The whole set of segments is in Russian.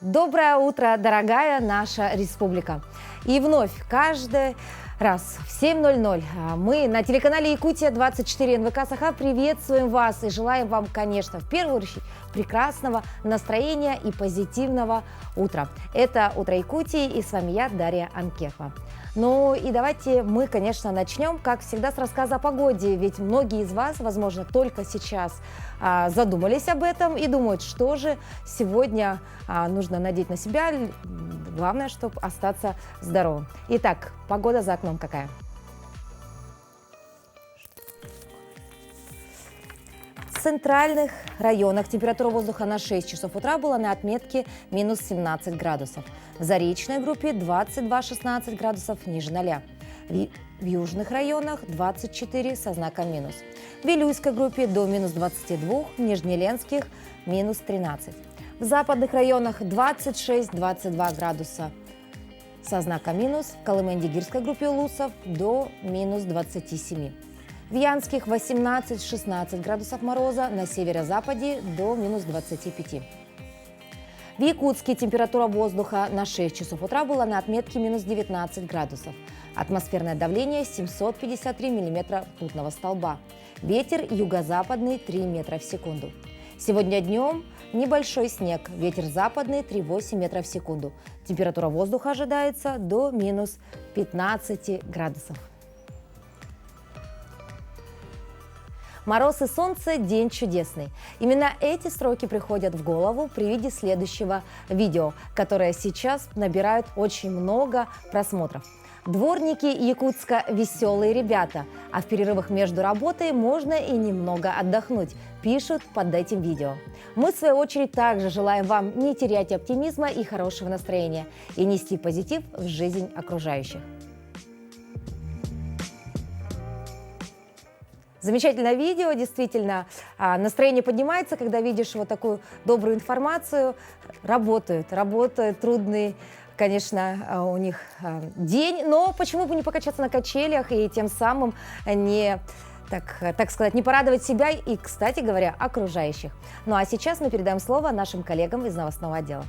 Доброе утро, дорогая наша республика. И вновь, каждый раз в 7:00 мы на телеканале Якутия-24 НВК Саха приветствуем вас и желаем вам, конечно, в первую очередь прекрасного настроения и позитивного утра. Это «Утро Якутии» и с вами я, Дарья Анкефа. Ну и давайте мы, конечно, начнем, как всегда, с рассказа о погоде, ведь многие из вас, возможно, только сейчас задумались об этом и думают, что же сегодня нужно надеть на себя, главное, чтобы остаться здоровым. Итак, погода за окном какая? В центральных районах температура воздуха на 6 часов утра была на отметке минус 17 градусов. В Заречной группе 22-16 градусов ниже 0. В южных районах 24 со знаком минус. В Вилюйской группе до минус 22, в Нижнеленских минус 13. В западных районах 26-22 градуса со знаком минус. В Колыме-Дигирской группе Улусов до минус 27. В Янских 18-16 градусов мороза, на северо-западе до минус 25. В Якутске температура воздуха на 6 часов утра была на отметке минус 19 градусов. Атмосферное давление 753 миллиметра ртутного столба. Ветер юго-западный 3 метра в секунду. Сегодня днем небольшой снег, ветер западный 3,8 метра в секунду. Температура воздуха ожидается до минус 15 градусов. Мороз и солнце – день чудесный. Именно эти строки приходят в голову при виде следующего видео, которое сейчас набирает очень много просмотров. Дворники Якутска – веселые ребята, а в перерывах между работой можно и немного отдохнуть, пишут под этим видео. Мы, в свою очередь, также желаем вам не терять оптимизма и хорошего настроения и нести позитив в жизнь окружающих. Замечательное видео, действительно, настроение поднимается, когда видишь вот такую добрую информацию. Работают, трудный, конечно, у них день, но почему бы не покачаться на качелях и тем самым не, так сказать, не порадовать себя и, кстати говоря, окружающих. Ну а сейчас мы передаем слово нашим коллегам из новостного отдела.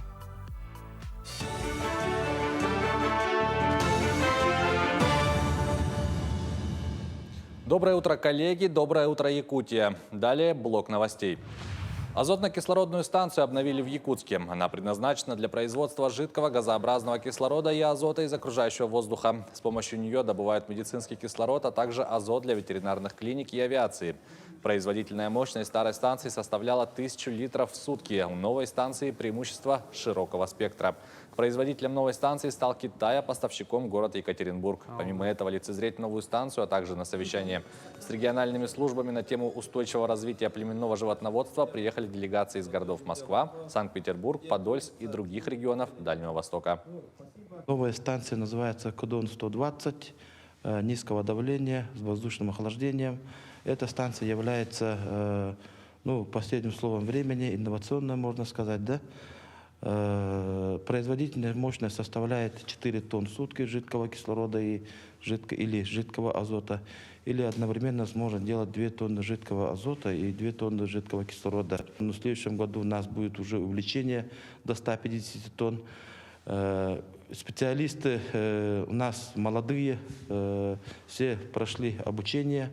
Доброе утро, коллеги! Доброе утро, Якутия! Далее блок новостей. Азотно-кислородную станцию обновили в Якутске. Она предназначена для производства жидкого газообразного кислорода и азота из окружающего воздуха. С помощью нее добывают медицинский кислород, а также азот для ветеринарных клиник и авиации. Производительная мощность старой станции составляла 1000 литров в сутки. У новой станции преимущество широкого спектра. Производителем новой станции стал Китай, а поставщиком город Екатеринбург. Помимо этого, лицезреть новую станцию, а также на совещание с региональными службами на тему устойчивого развития племенного животноводства приехали делегации из городов Москва, Санкт-Петербург, Подольск и других регионов Дальнего Востока. Новая станция называется Кудон-120, низкого давления с воздушным охлаждением. Эта станция является, последним словом времени, инновационной, можно сказать, да? Производительная мощность составляет 4 тонн в сутки жидкого кислорода или жидкого азота, или одновременно сможет делать 2 тонны жидкого азота и 2 тонны жидкого кислорода. Но в следующем году у нас будет уже увеличение до 150 тонн. Специалисты у нас молодые, все прошли обучение.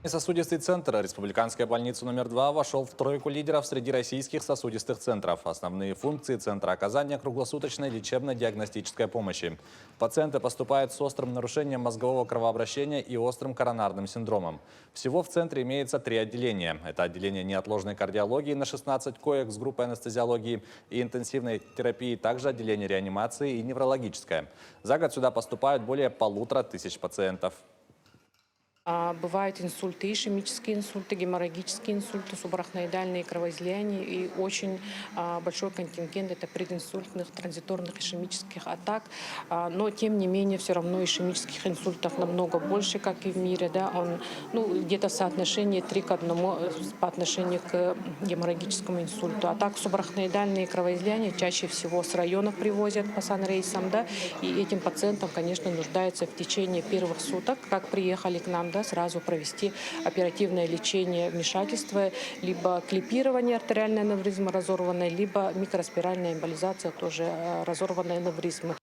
Сосудистый центр Республиканской больницы номер 2 вошел в тройку лидеров среди российских сосудистых центров. Основные функции центра – оказания круглосуточной лечебно-диагностической помощи. Пациенты поступают с острым нарушением мозгового кровообращения и острым коронарным синдромом. Всего в центре имеется 3 отделения. Это отделение неотложной кардиологии на 16 коек с группой анестезиологии и интенсивной терапии, также отделение реанимации и неврологическое. За год сюда поступают более 1500 пациентов. Бывают инсульты, ишемические инсульты, геморрагические инсульты, субарахноидальные кровоизлияния и очень большой контингент это прединсультных, транзиторных ишемических атак. Но тем не менее все равно ишемических инсультов намного больше, как и в мире. Да? Где-то соотношение 3 к 1 по отношению к геморрагическому инсульту. А так субарахноидальные кровоизлияния чаще всего с районов привозят по санрейсам. Да? И этим пациентам, конечно, нуждается в течение первых суток, как приехали к нам, да, да, сразу провести оперативное лечение вмешательства, либо клипирование артериальной аневризмы разорванной, либо микроспиральная эмболизация тоже разорванной аневризмы.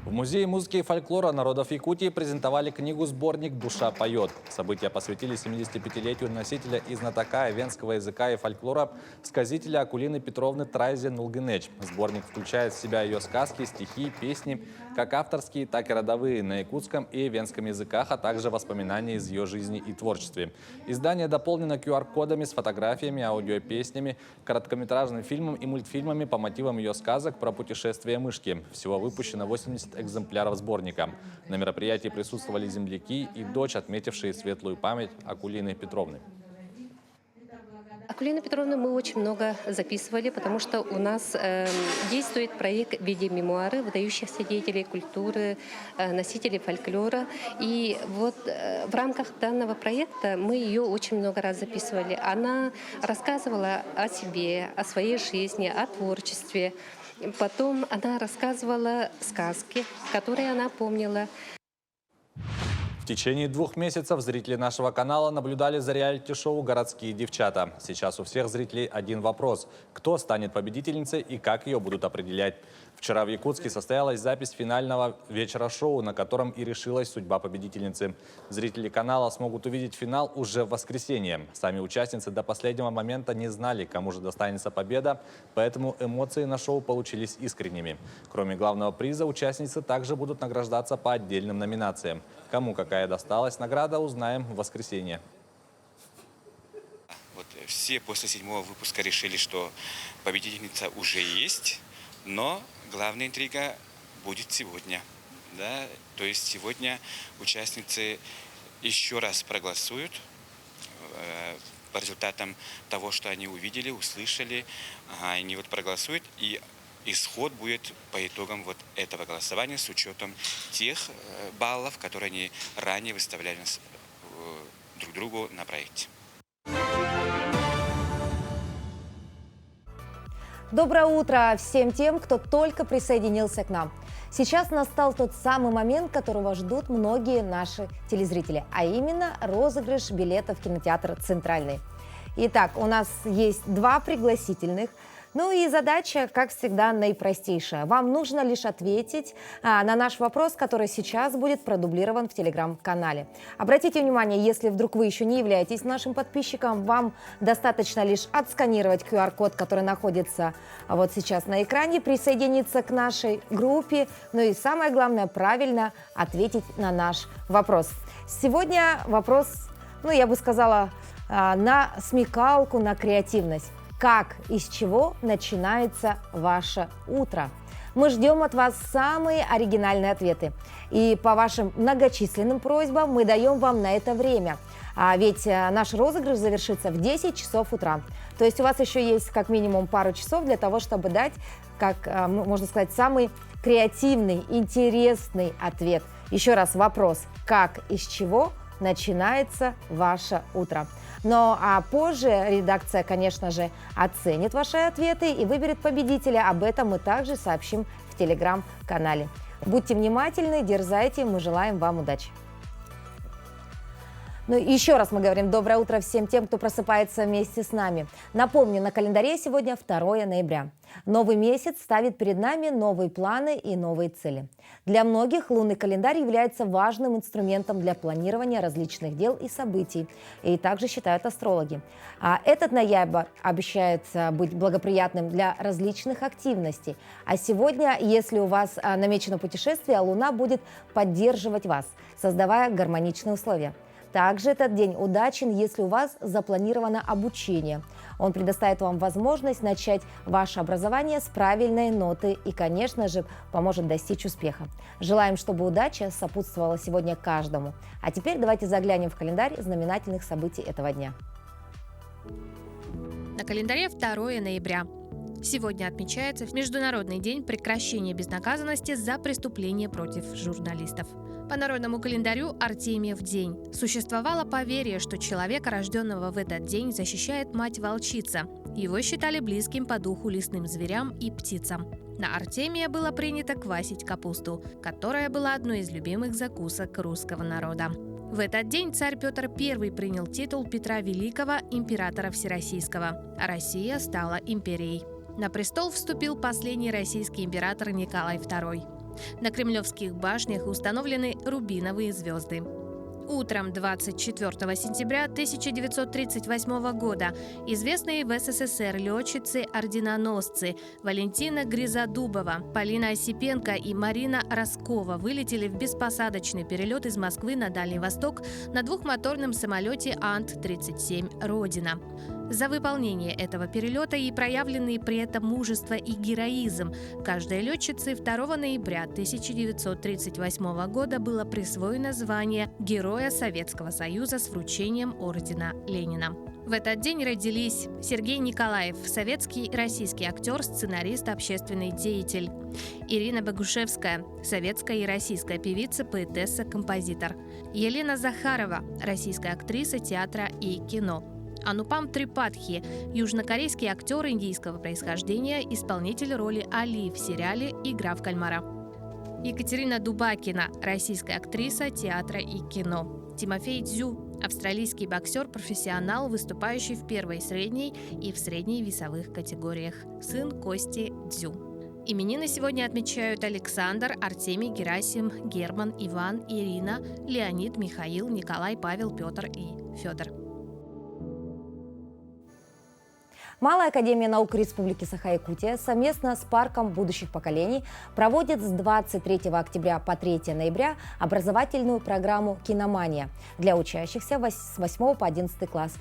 В Музее музыки и фольклора народов Якутии презентовали книгу-сборник «Душа поет». События посвятили 75-летию носителя и знатока венского языка и фольклора, сказителя Акулины Петровны Трайзе Нулгынеч. Сборник включает в себя ее сказки, стихи, песни, как авторские, так и родовые на якутском и венском языках, а также воспоминания из ее жизни и творчестве. Издание дополнено QR-кодами с фотографиями, аудиопеснями, короткометражным фильмом и мультфильмами по мотивам ее сказок про путешествие мышки. Всего выпущено 80 экземпляров сборника. На мероприятии присутствовали земляки и дочь, отметившие светлую память Акулины Петровны. Акулину Петровну мы очень много записывали, потому что у нас действует проект в виде мемуары выдающихся деятелей культуры, носителей фольклора. И вот в рамках данного проекта мы ее очень много раз записывали. Она рассказывала о себе, о своей жизни, о творчестве. Потом она рассказывала сказки, которые она помнила. В течение 2 месяцев зрители нашего канала наблюдали за реалити-шоу «Городские девчата». Сейчас у всех зрителей один вопрос. Кто станет победительницей и как ее будут определять? Вчера в Якутске состоялась запись финального вечера шоу, на котором и решилась судьба победительницы. Зрители канала смогут увидеть финал уже в воскресенье. Сами участницы до последнего момента не знали, кому же достанется победа, поэтому эмоции на шоу получились искренними. Кроме главного приза, участницы также будут награждаться по отдельным номинациям. Кому какая досталась награда, узнаем в воскресенье. Вот все после 7-го выпуска решили, что победительница уже есть, но главная интрига будет сегодня. Да? То есть сегодня участницы еще раз проголосуют по результатам того, что они увидели, услышали. Они вот проголосуют, и исход будет по итогам вот этого голосования с учетом тех баллов, которые они ранее выставляли друг другу на проекте. Доброе утро всем тем, кто только присоединился к нам. Сейчас настал тот самый момент, которого ждут многие наши телезрители, а именно розыгрыш билетов в кинотеатр «Центральный». Итак, у нас есть 2 пригласительных. Ну и задача, как всегда, наипростейшая. Вам нужно лишь ответить на наш вопрос, который сейчас будет продублирован в телеграм-канале. Обратите внимание, если вдруг вы еще не являетесь нашим подписчиком, вам достаточно лишь отсканировать QR-код, который находится вот сейчас на экране, присоединиться к нашей группе, ну и самое главное, правильно ответить на наш вопрос. Сегодня вопрос, ну я бы сказала, на смекалку, на креативность. Как и с чего начинается ваше утро? Мы ждем от вас самые оригинальные ответы. И по вашим многочисленным просьбам мы даем вам на это время. Ведь наш розыгрыш завершится в 10 часов утра. То есть у вас еще есть как минимум пару часов для того, чтобы дать, как можно сказать, самый креативный, интересный ответ. Еще раз вопрос: как и с чего начинается ваше утро? Ну а позже редакция, конечно же, оценит ваши ответы и выберет победителя. Об этом мы также сообщим в телеграм-канале. Будьте внимательны, дерзайте, мы желаем вам удачи. Ну и еще раз мы говорим доброе утро всем тем, кто просыпается вместе с нами. Напомню, на календаре сегодня 2 ноября. Новый месяц ставит перед нами новые планы и новые цели. Для многих лунный календарь является важным инструментом для планирования различных дел и событий. И также считают астрологи. А этот ноябрь обещает быть благоприятным для различных активностей. А сегодня, если у вас намечено путешествие, Луна будет поддерживать вас, создавая гармоничные условия. Также этот день удачен, если у вас запланировано обучение. Он предоставит вам возможность начать ваше образование с правильной ноты и, конечно же, поможет достичь успеха. Желаем, чтобы удача сопутствовала сегодня каждому. А теперь давайте заглянем в календарь знаменательных событий этого дня. На календаре 2 ноября. Сегодня отмечается Международный день прекращения безнаказанности за преступления против журналистов. По народному календарю Артемьев день. Существовало поверье, что человека, рожденного в этот день, защищает мать-волчица. Его считали близким по духу лесным зверям и птицам. На Артемия было принято квасить капусту, которая была одной из любимых закусок русского народа. В этот день царь Петр I принял титул Петра Великого, императора Всероссийского, а Россия стала империей. На престол вступил последний российский император Николай II. На кремлевских башнях установлены рубиновые звезды. Утром 24 сентября 1938 года известные в СССР летчицы-орденоносцы Валентина Гризодубова, Полина Осипенко и Марина Роскова вылетели в беспосадочный перелет из Москвы на Дальний Восток на двухмоторном самолете Ан-37 «Родина». За выполнение этого перелета и проявленные при этом мужество и героизм каждой летчице 2 ноября 1938 года было присвоено звание Героя Советского Союза с вручением ордена Ленина. В этот день родились Сергей Николаев, советский и российский актер, сценарист, общественный деятель; Ирина Богушевская, советская и российская певица, поэтесса, композитор; Елена Захарова, российская актриса театра и кино; Анупам Трипатхи, южнокорейский актер индийского происхождения, исполнитель роли Али в сериале «Игра в кальмара». Екатерина Дубакина, российская актриса театра и кино. Тимофей Дзю, австралийский боксер, профессионал, выступающий в первой, средней и в средней весовых категориях, сын Кости Дзю. Именины сегодня отмечают Александр, Артемий, Герасим, Герман, Иван, Ирина, Леонид, Михаил, Николай, Павел, Петр и Федор. Малая академия наук Республики Саха-Якутия совместно с Парком будущих поколений проводит с 23 октября по 3 ноября образовательную программу «Киномания» для учащихся с 8 по 11 класс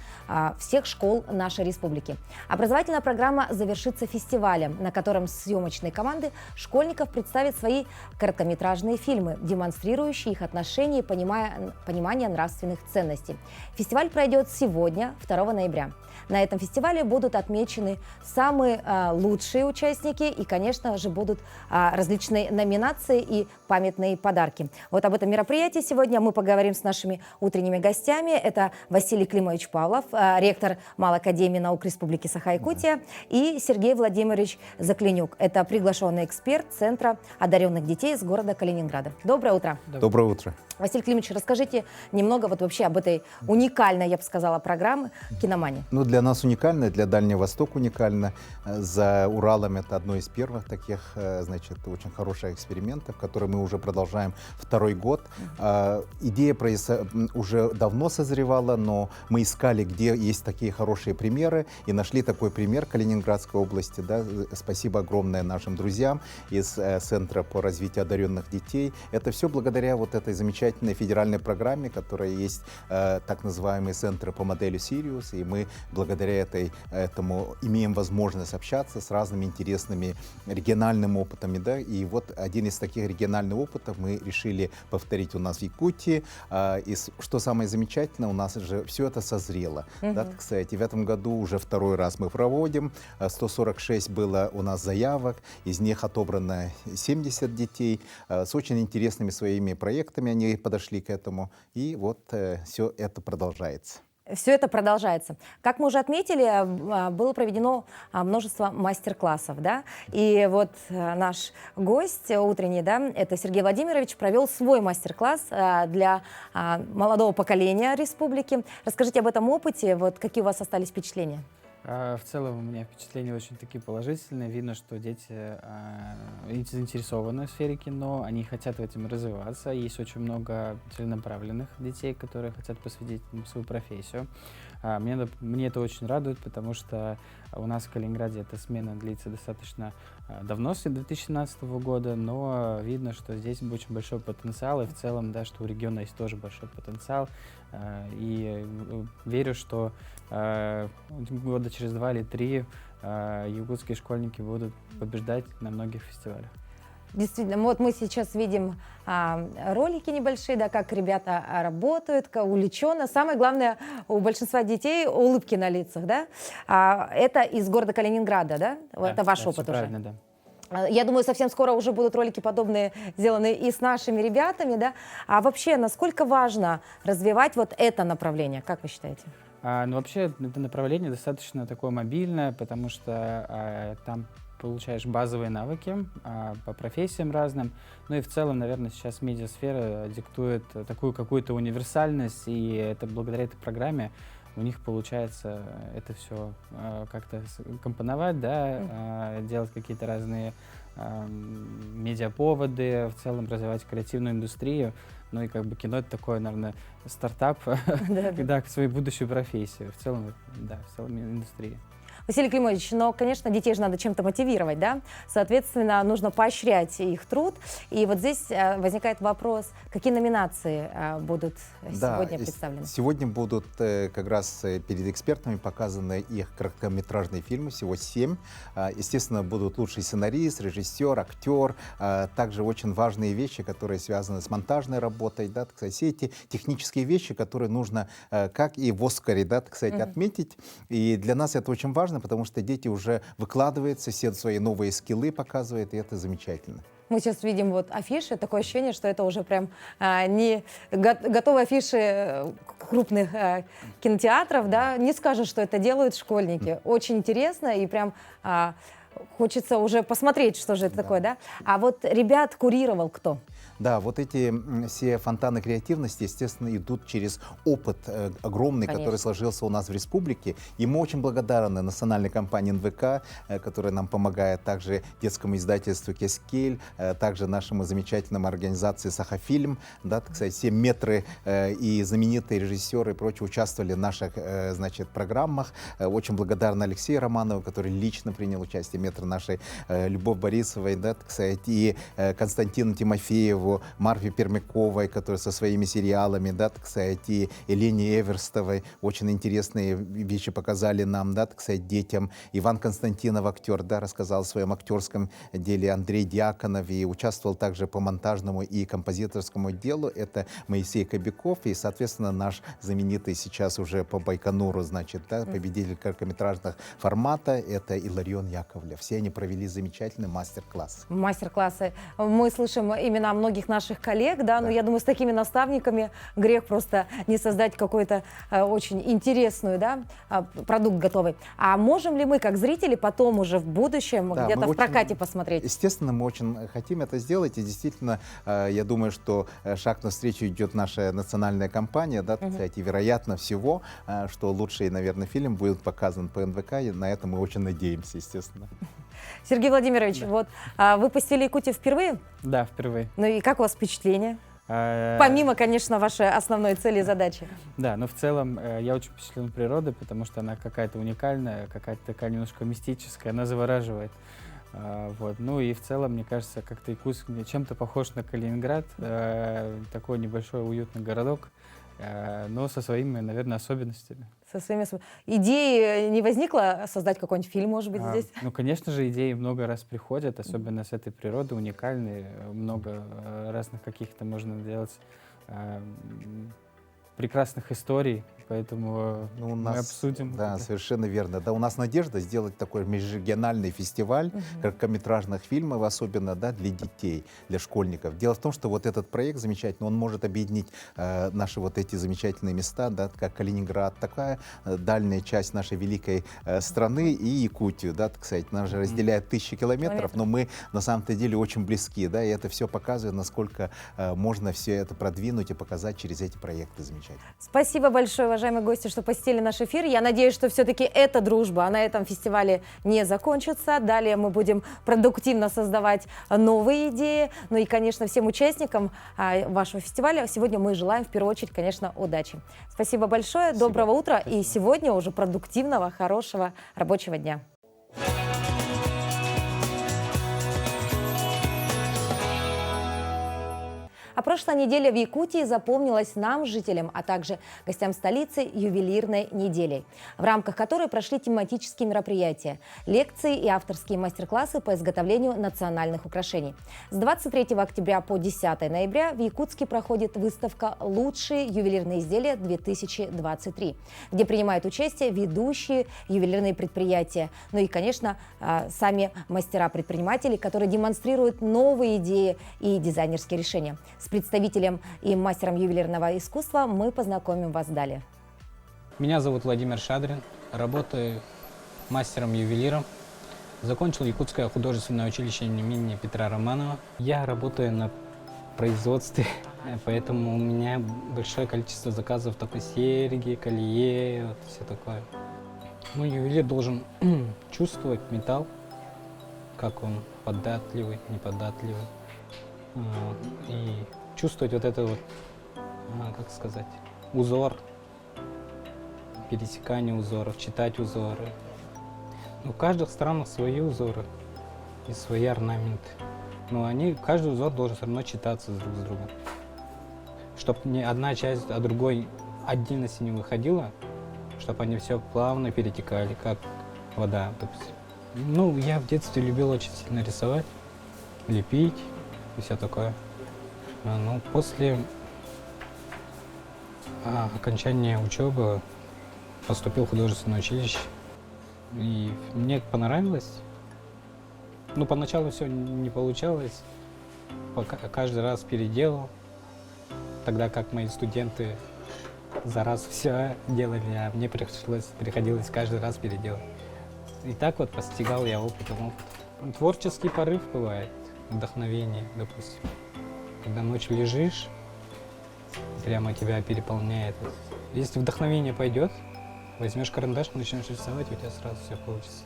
всех школ нашей республики. Образовательная программа завершится фестивалем, на котором съемочные команды школьников представят свои короткометражные фильмы, демонстрирующие их отношение и понимание нравственных ценностей. Фестиваль пройдет сегодня, 2 ноября. На этом фестивале будут отмечены самые лучшие участники и, конечно же, будут различные номинации и памятные подарки. Вот об этом мероприятии сегодня мы поговорим с нашими утренними гостями. Это Василий Климович Павлов, ректор Малой академии наук Республики Саха-Якутия, и Сергей Владимирович Заклинюк. Это приглашенный эксперт Центра одаренных детей из города Калининграда. Доброе утро. Доброе утро. Василий Климович, расскажите немного вот вообще об этой уникальной, я бы сказала, программе «Киномания». Ну, для нас уникально, для Дальнего Востока уникально. За Уралом это одно из первых таких, значит, очень хороших экспериментов, которые мы уже продолжаем 2-й год. Идея уже давно созревала, но мы искали, где есть такие хорошие примеры, и нашли такой пример Калининградской области. Да. Спасибо огромное нашим друзьям из Центра по развитию одаренных детей. Это все благодаря вот этой замечательной федеральной программе, которая есть, так называемые центры по модели Sirius, и мы благодаря этому имеем возможность общаться с разными интересными региональными опытами, да, и вот один из таких региональных опытов мы решили повторить у нас в Якутии, и что самое замечательное, у нас же все это созрело, да, кстати, в этом году уже 2-й раз мы проводим, 146 было у нас заявок, из них отобрано 70 детей, с очень интересными своими проектами они подошли к этому, и вот все это продолжается. Все это продолжается. Как мы уже отметили, было проведено множество мастер-классов, да, и вот наш гость утренний, да, это Сергей Владимирович, провел свой мастер-класс для молодого поколения республики. Расскажите об этом опыте, вот какие у вас остались впечатления? В целом у меня впечатления очень такие положительные. Видно, что дети заинтересованы в сфере кино, они хотят в этом развиваться. Есть очень много целенаправленных детей, которые хотят посвятить свою профессию. Мне это очень радует, потому что у нас в Калининграде эта смена длится достаточно давно, с 2017 года, но видно, что здесь очень большой потенциал, и в целом, да, что у региона есть тоже большой потенциал. И верю, что года через 2 или 3 якутские школьники будут побеждать на многих фестивалях. Действительно, вот мы сейчас видим ролики небольшие, да, как ребята работают, как увлеченно. Самое главное, у большинства детей улыбки на лицах, да? Это из города Калининграда, да? Да, это ваш да, опыт уже? Правильно, да. Я думаю, совсем скоро уже будут ролики подобные сделаны и с нашими ребятами, да? А вообще, насколько важно развивать вот это направление, как вы считаете? Но вообще это направление достаточно такое мобильное, потому что там получаешь базовые навыки по профессиям разным. Ну и в целом, наверное, сейчас медиасфера диктует такую какую-то универсальность, и это благодаря этой программе у них получается это все как-то компоновать, да, делать какие-то разные медиаповоды, в целом развивать креативную индустрию. Ну и как бы кино — это такой, наверное, стартап да, к своей будущей профессии. В целом, да, в целом индустрии. Василий Климович, но, конечно, детей же надо чем-то мотивировать, да? Соответственно, нужно поощрять их труд. И вот здесь возникает вопрос, какие номинации будут сегодня представлены? Сегодня будут как раз перед экспертами показаны их короткометражные фильмы, всего 7. Естественно, будут лучший сценарист, режиссер, актер. Также очень важные вещи, которые связаны с монтажной работой, да, так сказать, все эти технические вещи, которые нужно, как и в «Оскаре», да, так сказать, отметить. И для нас это очень важно, потому что дети уже выкладываются, все свои новые скиллы показывают, и это замечательно. Мы сейчас видим вот афиши, такое ощущение, что это уже прям не готовые афиши крупных кинотеатров, да, не скажешь, что это делают школьники. Очень интересно и прям хочется уже посмотреть, что же это такое, да. А вот ребят курировал кто? Да, вот эти все фонтаны креативности, естественно, идут через опыт огромный, Конечно. который сложился у нас в республике. И мы очень благодарны национальной компании НВК, которая нам помогает, также детскому издательству «Кескель», также нашему замечательному организации «Сахафильм». Да, так сказать, все метры и знаменитые режиссеры и прочие участвовали в наших, значит, программах. Очень благодарна Алексею Романову, который лично принял участие, метры нашей Любовь Борисовой, да, так сказать, и Константину Тимофееву, Марфе Пермяковой, которая со своими сериалами, да, так сказать, и Елене Эверстовой очень интересные вещи показали нам, да, так сказать, детям. Иван Константинов, актер, да, рассказал о своем актерском деле. Андрей Дьяконов и участвовал также по монтажному и композиторскому делу. Это Моисей Кобяков и, соответственно, наш знаменитый сейчас уже по Байконуру, значит, да, победитель короткометражных формата, это Иларион Яковлев. Все они провели замечательный мастер-класс. Мастер-классы. Мы слышим имена многих наших коллег, да, но я думаю, с такими наставниками грех просто не создать какой-то очень интересную, да, продукт готовый. А можем ли мы, как зрители, потом уже в будущем Да, где-то мы в прокате посмотреть? Естественно, мы очень хотим это сделать, и действительно, я думаю, что шаг навстречу идет наша национальная компания, да, так сказать, и вероятно всего, что лучший, наверное, фильм будет показан по НВК, и на это мы очень надеемся, естественно. Сергей Владимирович, вот вы посетили Якутию впервые? Да, впервые. Ну и как у вас впечатление? Помимо, конечно, вашей основной цели и задачи. Да, но в целом я очень впечатлен природой, потому что она какая-то уникальная, какая-то такая немножко мистическая, она завораживает. Вот. Ну и в целом, мне кажется, как-то Якутск чем-то похож на Калининград, такой небольшой уютный городок, но со своими, наверное, особенностями. Со своими... Идеи не возникло создать какой-нибудь фильм, может быть, здесь? Ну, конечно же, идеи много раз приходят, особенно с этой природы, уникальные, много разных каких-то можно делать прекрасных историй, поэтому мы обсудим. Да, совершенно верно. Да, у нас надежда сделать такой межрегиональный фестиваль короткометражных фильмов, особенно, да, для детей, для школьников. Дело в том, что вот этот проект замечательный, он может объединить наши вот эти замечательные места, да, как Калининград, такая дальняя часть нашей великой страны, и Якутию, да, так сказать. Нас же разделяет 1000 километров, но мы на самом-то деле очень близки, да, и это все показывает, насколько можно все это продвинуть и показать через эти проекты замечательно. Спасибо большое, уважаемые гости, что посетили наш эфир. Я надеюсь, что все-таки эта дружба на этом фестивале не закончится. Далее мы будем продуктивно создавать новые идеи. Ну и, конечно, всем участникам вашего фестиваля сегодня мы желаем в первую очередь, конечно, удачи. Спасибо большое, доброго утра и сегодня уже продуктивного, хорошего рабочего дня. А прошлая неделя в Якутии запомнилась нам, жителям, а также гостям столицы, ювелирной неделей, в рамках которой прошли тематические мероприятия, лекции и авторские мастер-классы по изготовлению национальных украшений. С 23 октября по 10 ноября в Якутске проходит выставка «Лучшие ювелирные изделия-2023», где принимают участие ведущие ювелирные предприятия, ну и, конечно, сами мастера-предприниматели, которые демонстрируют новые идеи и дизайнерские решения. С представителем и мастером ювелирного искусства мы познакомим вас далее. Меня зовут Владимир Шадрин, работаю мастером-ювелиром. Закончил Якутское художественное училище имени Петра Романова. Я работаю на производстве, поэтому у меня большое количество заказов, такой серьги, колье, вот все такое. Ну, ювелир должен чувствовать металл, как он податливый, неподатливый. И чувствовать вот это вот, как сказать, узор, пересекание узоров, читать узоры. У каждых странах свои узоры и свои орнаменты. Но каждый узор должен все равно читаться друг с другом. Чтобы ни одна часть от другой отдельности не выходила, чтобы они все плавно перетекали, как вода, допустим. Ну, я в детстве любил очень сильно рисовать, лепить и все такое. Но после окончания учебы поступил в художественное училище. И мне понравилось. Ну, поначалу все не получалось. Каждый раз переделал. Тогда как мои студенты за раз все делали, а мне приходилось каждый раз переделать. И так вот постигал я опытом. Творческий порыв бывает, вдохновение, допустим. Когда ночью лежишь, прямо тебя переполняет. Если вдохновение пойдет, возьмешь карандаш, начнешь рисовать, у тебя сразу все получится.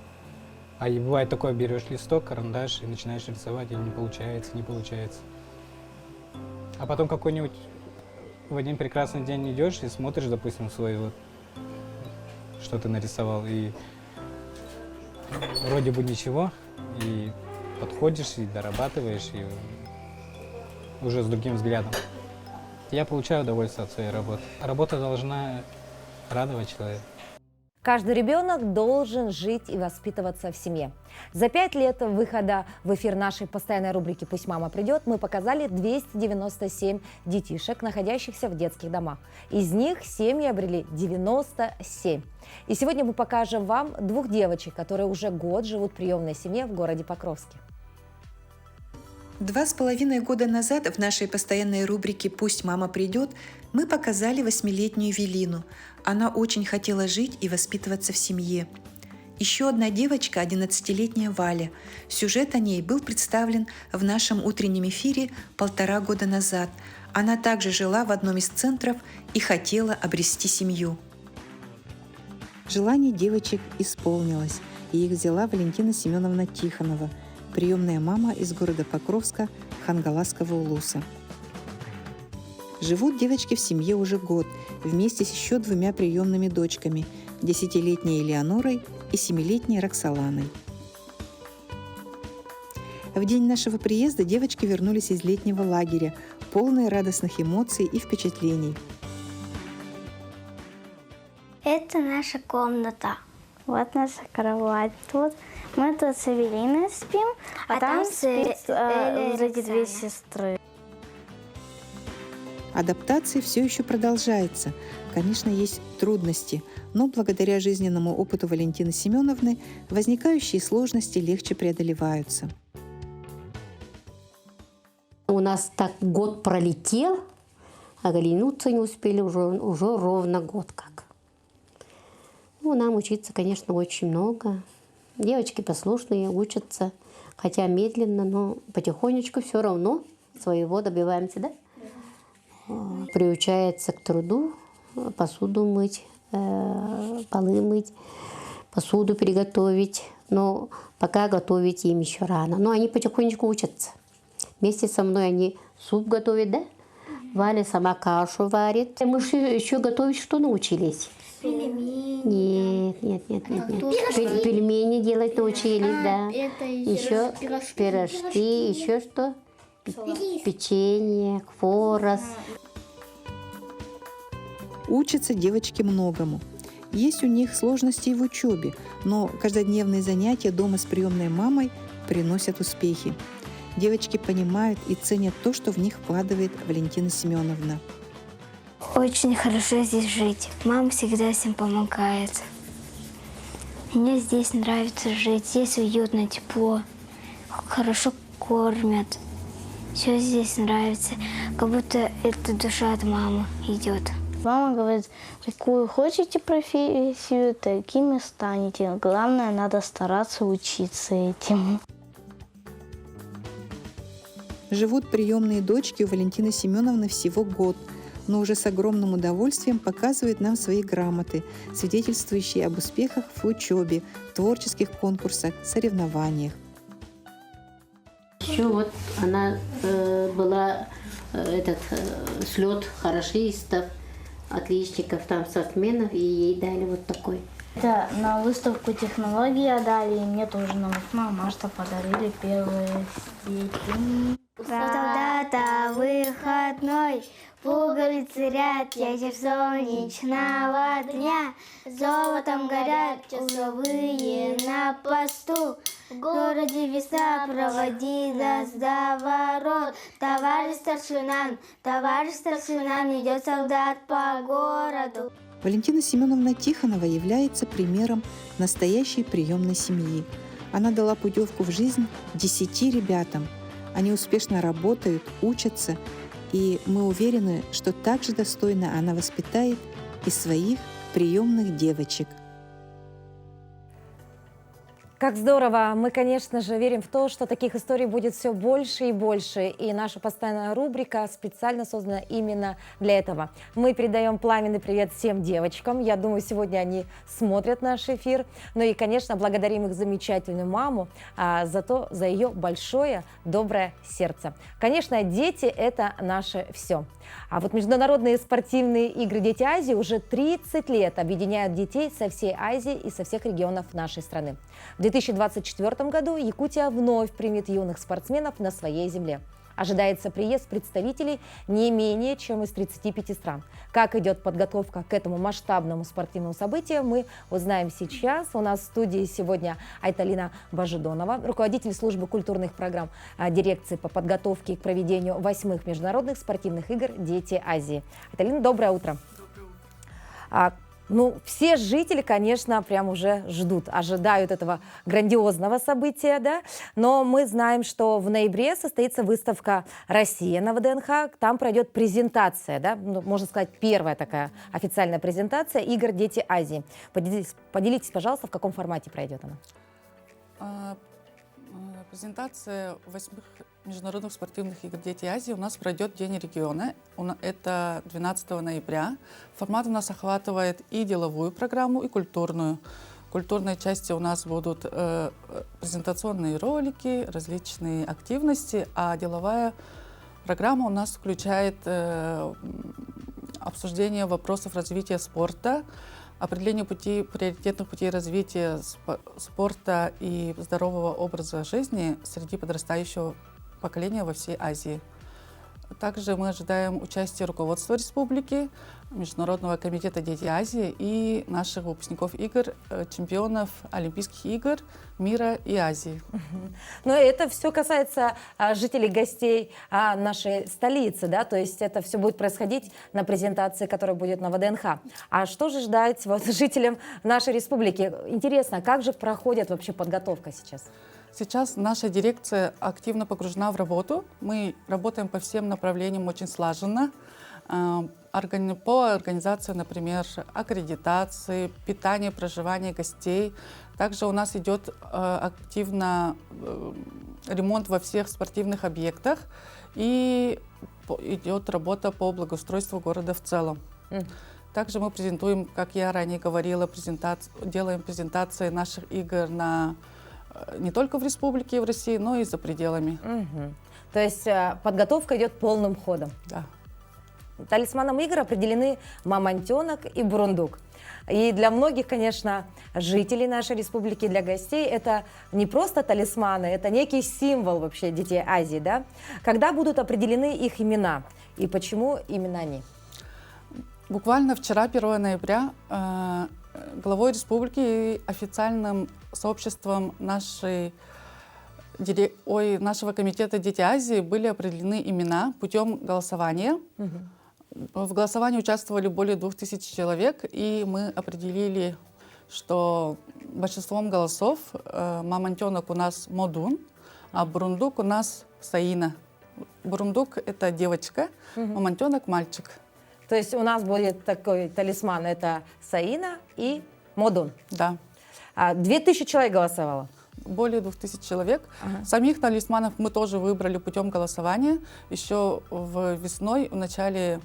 А и бывает такое, берешь листок, карандаш и начинаешь рисовать, и не получается. А потом какой-нибудь в один прекрасный день идешь и смотришь, допустим, свой вот, что ты нарисовал, и вроде бы ничего, и подходишь, и дорабатываешь, и уже с другим взглядом. Я получаю удовольствие от своей работы. Работа должна радовать человека. Каждый ребенок должен жить и воспитываться в семье. За 5 лет выхода в эфир нашей постоянной рубрики «Пусть мама придет» мы показали 297 детишек, находящихся в детских домах. Из них семьи обрели 97. И сегодня мы покажем вам 2 девочек, которые уже год живут в приемной семье в городе Покровске. 2,5 года назад в нашей постоянной рубрике «Пусть мама придет» мы показали 8-летнюю Велину. Она очень хотела жить и воспитываться в семье. Еще одна девочка, 11-летняя Валя. Сюжет о ней был представлен в нашем утреннем эфире 1,5 года назад. Она также жила в одном из центров и хотела обрести семью. Желание девочек исполнилось, и их взяла Валентина Семеновна Тихонова, приемная мама из города Покровска Хангаласского улуса. Живут девочки в семье уже год, вместе с еще 2 приемными дочками – 10-летней Элеонорой и 7-летней Роксоланой. В день нашего приезда девочки вернулись из летнего лагеря, полные радостных эмоций и впечатлений. Это наша комната. Вот наша кровать. Тут мы тут с Эвелиной спим, а там спят эти 2 сестры. Адаптация все еще продолжается. Конечно, есть трудности, но благодаря жизненному опыту Валентины Семеновны возникающие сложности легче преодолеваются. У нас так год пролетел, а оглянуться не успели уже ровно год как. Ну, нам учиться, конечно, очень много. Девочки послушные, учатся, хотя медленно, но потихонечку все равно своего добиваемся, да? Приучается к труду, посуду мыть, полы мыть, посуду приготовить. Но пока готовить им еще рано. Но они потихонечку учатся. Вместе со мной они суп готовят, да? Валя сама кашу варит. Мы еще готовить что научились? Пельмени. Нет. Пельмени делать научились, да. Еще пирожки, еще что? Печенье, хворост. Учатся девочки многому. Есть у них сложности и в учебе, но каждодневные занятия дома с приемной мамой приносят успехи. Девочки понимают и ценят то, что в них вкладывает Валентина Семеновна. Очень хорошо здесь жить. Мама всегда всем помогает. Мне здесь нравится жить. Здесь уютно, тепло. Хорошо кормят. Все здесь нравится. Как будто это душа от мамы идет. Мама говорит, какую хотите профессию, такими станете. Главное, надо стараться учиться этим. Живут приемные дочки у Валентины Семеновны всего год, но уже с огромным удовольствием показывает нам свои грамоты, свидетельствующие об успехах в учебе, творческих конкурсах, соревнованиях. Еще вот она была слет хорошистов, отличников, там, спортсменов, и ей дали вот такой. Это на выставку технологий отдали, и мне тоже на 8 марта подарили первые степени. Когда-то выходной, пуговицы ряд, ветер солнечного дня, золотом горят часовые на посту. В городе весна проводи нас до ворот. Товарищ старшина, идет солдат по городу. Валентина Семеновна Тихонова является примером настоящей приемной семьи. Она дала путевку в жизнь 10 ребятам. Они успешно работают, учатся, и мы уверены, что также достойно она воспитает и своих приемных девочек. Как здорово! Мы, конечно же, верим в то, что таких историй будет все больше и больше. И наша постоянная рубрика специально создана именно для этого. Мы передаем пламенный привет всем девочкам. Я думаю, сегодня они смотрят наш эфир. Ну и, конечно, благодарим их замечательную маму за ее большое доброе сердце. Конечно, дети – это наше все. А вот международные спортивные игры «Дети Азии» уже 30 лет объединяют детей со всей Азии и со всех регионов нашей страны. В 2024 году Якутия вновь примет юных спортсменов на своей земле. Ожидается приезд представителей не менее чем из 35 стран. Как идет подготовка к этому масштабному спортивному событию, мы узнаем сейчас. У нас в студии сегодня Айталина Бажидонова, руководитель службы культурных программ дирекции по подготовке к проведению 8-х международных спортивных игр «Дети Азии». Айталина, доброе утро. Все жители, конечно, прям уже ожидают этого грандиозного события, да? Но мы знаем, что в ноябре состоится выставка «Россия» на ВДНХ, там пройдет презентация, да? Можно сказать, первая такая официальная презентация игр «Дети Азии». Поделитесь, пожалуйста, в каком формате пройдет она? Презентация 8-х международных спортивных игр «Дети Азии» у нас пройдет в День региона. Это 12 ноября. Формат у нас охватывает и деловую программу, и культурную. В культурной части у нас будут презентационные ролики, различные активности, а деловая программа у нас включает обсуждение вопросов развития спорта, определение приоритетных путей развития спорта и здорового образа жизни среди подрастающего поколения во всей Азии. Также мы ожидаем участия руководства республики, Международного комитета «Дети Азии» и наших выпускников игр, чемпионов Олимпийских игр мира и Азии. Но это все касается жителей, гостей нашей столицы, да? То есть это все будет происходить на презентации, которая будет на ВДНХ. А что же ждать жителям нашей республики? Интересно, как же проходит вообще подготовка сейчас? Сейчас наша дирекция активно погружена в работу. Мы работаем по всем направлениям очень слаженно. По организации, например, аккредитации, питания, проживания гостей. Также у нас идет активно ремонт во всех спортивных объектах и идет работа по благоустройству города в целом. Также мы презентуем, как я ранее говорила, делаем презентации наших игр не только в республике и в России, но и за пределами. То есть подготовка идет полным ходом? Да. Талисманом игр определены мамонтенок и бурундук. И для многих, конечно, жителей нашей республики, для гостей, это не просто талисманы, это некий символ вообще детей Азии, да? Когда будут определены их имена и почему именно они? Буквально вчера, 1 ноября, главой республики и официальным сообществом нашего комитета «Дети Азии» были определены имена путем голосования. В голосовании участвовали более 2000 человек, и мы определили, что большинством голосов мамонтенок у нас Модун, а бурундук у нас Саина. Бурундук — это девочка, мамонтенок — мальчик. То есть у нас будет такой талисман, это Саина и Модун. Да. 2000 человек голосовало. Более 2000 человек. Ага. Самих талисманов мы тоже выбрали путем голосования. Еще весной, в начале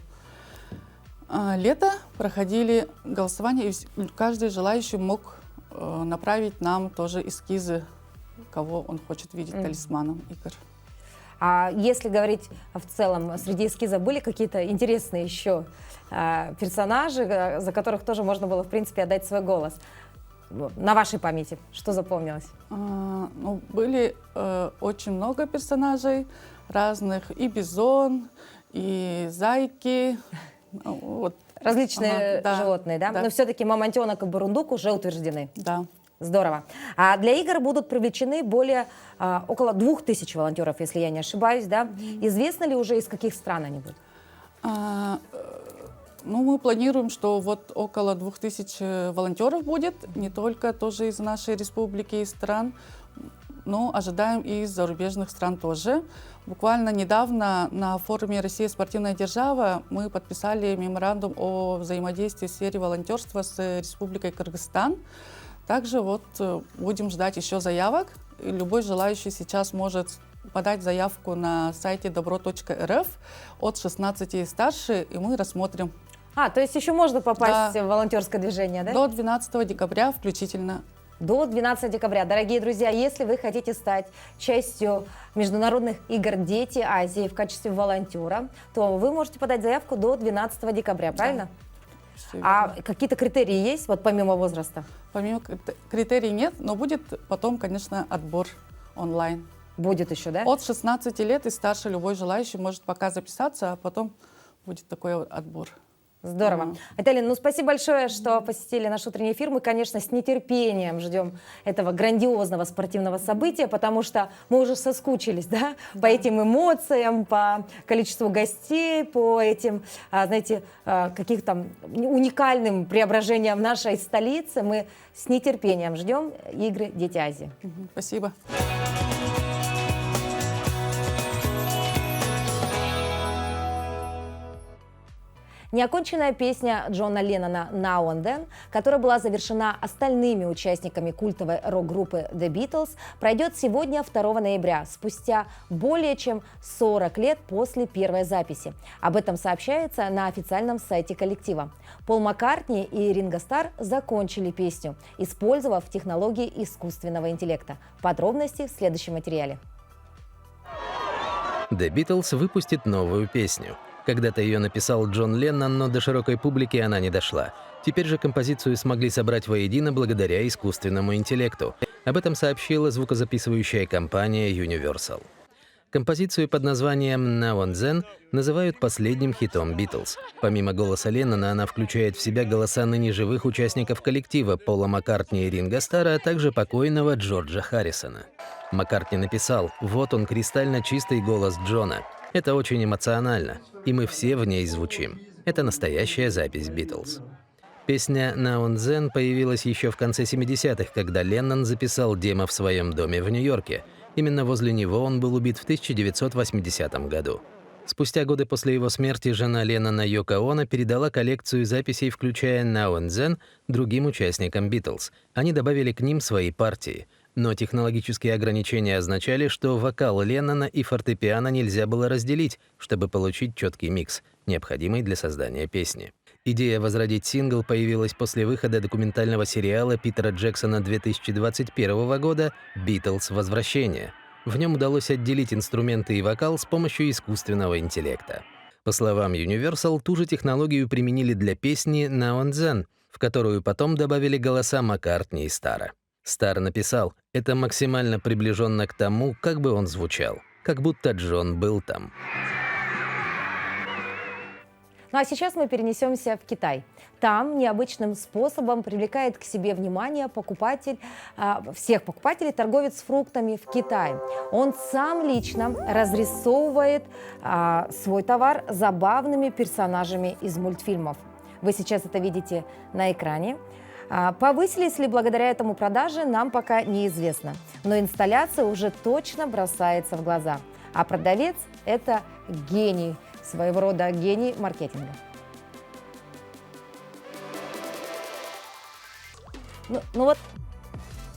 лета проходили голосования, и каждый желающий мог направить нам тоже эскизы, кого он хочет видеть талисманом игр. А если говорить в целом, среди эскизов были какие-то интересные еще персонажи, за которых тоже можно было, в принципе, отдать свой голос? На вашей памяти, что запомнилось? Ну, были очень много персонажей разных, и бизон, и зайки. Вот. Различные животные, да? Да. Но все-таки мамонтенок и бурундук уже утверждены. Да. Здорово. А для игр будут привлечены около 2000 волонтеров, если я не ошибаюсь, да? Известно ли уже, из каких стран они будут? Ну, мы планируем, что вот около 2000 волонтеров будет, не только тоже из нашей республики и стран, но ожидаем и из зарубежных стран тоже. Буквально недавно на форуме «Россия спортивная держава» мы подписали меморандум о взаимодействии в сфере волонтерства с Республикой Кыргызстан. Также вот будем ждать еще заявок. И любой желающий сейчас может подать заявку на сайте добро.рф от 16 и старше, и мы рассмотрим. То есть еще можно попасть в волонтерское движение, да? До 12 декабря включительно. До 12 декабря. Дорогие друзья, если вы хотите стать частью международных игр «Дети Азии» в качестве волонтера, то вы можете подать заявку до 12 декабря, правильно? А какие-то критерии есть, вот помимо возраста? Помимо критерий нет, но будет потом, конечно, отбор онлайн. Будет еще, да? От 16 лет и старше любой желающий может пока записаться, а потом будет такой отбор. Здорово. Айталина, ну спасибо большое, что посетили наш утренний эфир. Мы, конечно, с нетерпением ждем этого грандиозного спортивного события, потому что мы уже соскучились, да, по этим эмоциям, по количеству гостей, по этим, знаете, каких-то уникальным преображениям в нашей столице. Мы с нетерпением ждем игры «Дети Азии». Спасибо. Неоконченная песня Джона Леннона «Now and Then», которая была завершена остальными участниками культовой рок-группы The Beatles, пройдет сегодня, 2 ноября, спустя более чем 40 лет после первой записи. Об этом сообщается на официальном сайте коллектива. Пол Маккартни и Ринго Стар закончили песню, использовав технологии искусственного интеллекта. Подробности в следующем материале. The Beatles выпустит новую песню. Когда-то ее написал Джон Леннон, но до широкой публики она не дошла. Теперь же композицию смогли собрать воедино благодаря искусственному интеллекту. Об этом сообщила звукозаписывающая компания Universal. Композицию под названием «Now and Then» называют последним хитом Beatles. Помимо голоса Леннона, она включает в себя голоса ныне живых участников коллектива Пола Маккартни и Ринго Стара, а также покойного Джорджа Харрисона. Маккартни написал: «Вот он, кристально чистый голос Джона. Это очень эмоционально, и мы все в ней звучим. Это настоящая запись Beatles». Песня «Now and Then» появилась еще в конце 70-х, когда Леннон записал демо в своем доме в Нью-Йорке. Именно возле него он был убит в 1980 году. Спустя годы после его смерти жена Леннона Йоко Оно передала коллекцию записей, включая «Now and Then», другим участникам Beatles. Они добавили к ним свои партии. Но технологические ограничения означали, что вокал Леннона и фортепиано нельзя было разделить, чтобы получить четкий микс, необходимый для создания песни. Идея возродить сингл появилась после выхода документального сериала Питера Джексона 2021 года «Битлз. Возвращение». В нем удалось отделить инструменты и вокал с помощью искусственного интеллекта. По словам Universal, ту же технологию применили для песни «Now and Then», в которую потом добавили голоса Маккартни и Стара. Стар написал: «Это максимально приближенно к тому, как бы он звучал, как будто Джон был там». Ну а сейчас мы перенесемся в Китай. Там необычным способом привлекает к себе внимание всех покупателей торговец фруктами в Китае. Он сам лично разрисовывает свой товар забавными персонажами из мультфильмов. Вы сейчас это видите на экране. Повысились ли благодаря этому продажи, нам пока неизвестно. Но инсталляция уже точно бросается в глаза. А продавец – это гений, своего рода гений маркетинга. Ну вот,